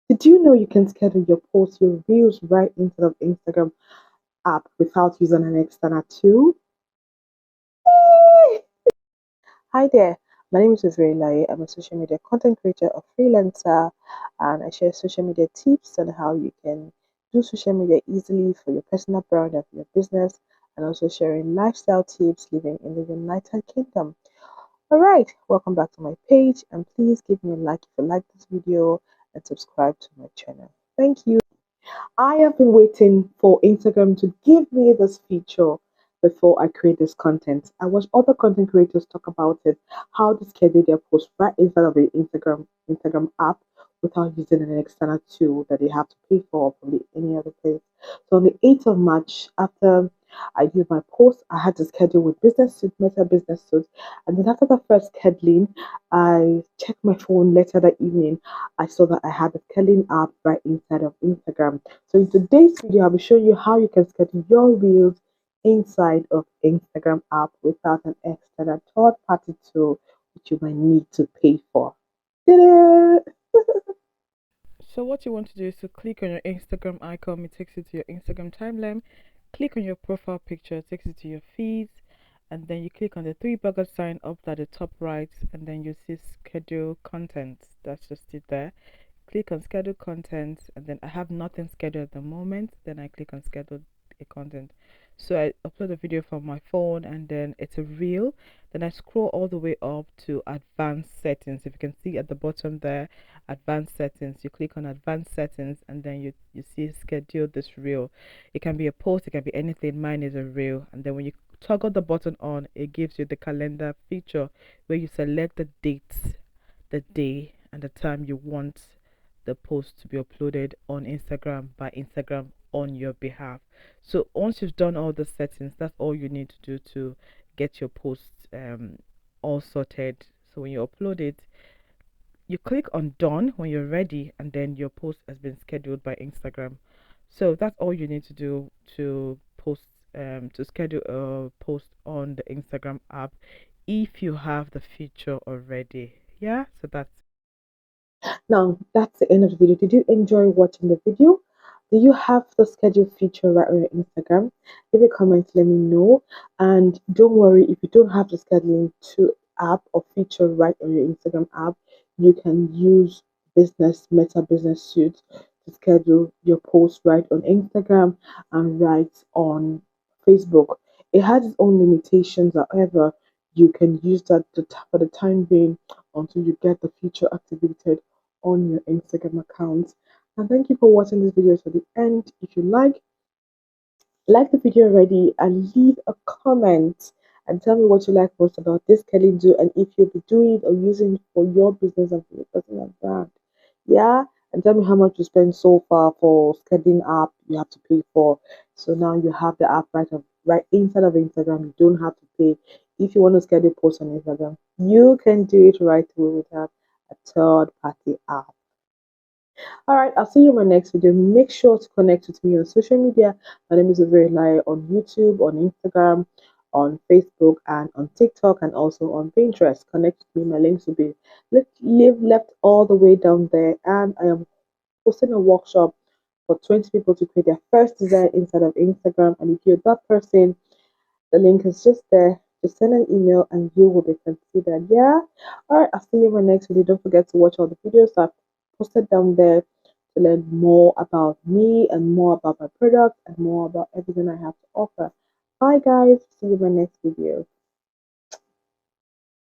Did you know you can schedule your posts, your reels right into the Instagram app without using an external tool? Hi there, my name is Israeli. I'm a social media content creator, a freelancer, and I share social media tips on how you can do social media easily for your personal brand and for your business, and also sharing lifestyle tips living in the United Kingdom. All right, welcome back to my page, and please give me a like if you like this video and subscribe to my channel. Thank you. I have been waiting for Instagram to give me this feature before I create this content. I watch other content creators talk about it, how to schedule their posts right inside of the Instagram app without using an external tool that they have to pay for from any other place. So on the 8th of March, after I did my post, I had to schedule with business suit, meta business suit. And then after the first scheduling, I checked my phone later that evening. I saw that I had the scheduling app right inside of Instagram. So in today's video, I'll be showing you how you can schedule your reels inside of Instagram app without an external third-party tool which you might need to pay for. Ta-da! So what you want to do is to click on your Instagram icon, it takes you to your Instagram timeline. Click on your profile picture, it takes you to your feeds, and then you click on the three burger sign up at the top right, and then you see schedule content. That's just it there. Click on schedule content, and then I have nothing scheduled at the moment. Then I click on schedule a content. So I upload a video from my phone, and then it's a reel. Then I scroll all the way up to advanced settings. If you can see at the bottom there, advanced settings, you click on advanced settings, and then you see schedule this reel. It can be a post, it can be anything. Mine is a reel. And then when you toggle the button on, it gives you the calendar feature where you select the dates, the day, and the time you want the post to be uploaded on Instagram by Instagram on your behalf. So once you've done all the settings, that's all you need to do to get your posts all sorted. So when you upload it, you click on done when you're ready, and then your post has been scheduled by Instagram. So that's all you need to do to post to schedule a post on the Instagram app if you have the feature already. Yeah, so that's Now, that's the end of the video. Did you enjoy watching the video? Do you have the schedule feature right on your Instagram? Leave a comment, let me know. And don't worry, if you don't have the scheduling to app or feature right on your Instagram app, you can use Meta Business Suite to schedule your post right on Instagram and right on Facebook. It has its own limitations, however, you can use that for the time being until you get the feature activated on your Instagram account. And thank you for watching this video to the end. If you like the video already and leave a comment and tell me what you like most about this Kelly do and if you'll be doing it or using it for your business and for your personal brand. Yeah, and tell me how much you spend so far for scheduling app you have to pay for. So now you have the app right inside of Instagram. You don't have to pay. If you want to schedule posts on Instagram, you can do it right away without a third party app. All right, I'll see you in my next video. Make sure to connect with me on social media. My name is Very on YouTube, on Instagram, on Facebook, and on TikTok, and also on Pinterest. Connect with me. My links will be left all the way down there. And I am hosting a workshop for 20 people to create their first design inside of Instagram. And if you're that person, the link is just there. Just send an email and you will be considered. Yeah. All right. I'll see you in my next video. Don't forget to watch all the videos I've posted down there to learn more about me and more about my product and more about everything I have to offer. Bye, guys. See you in my next video.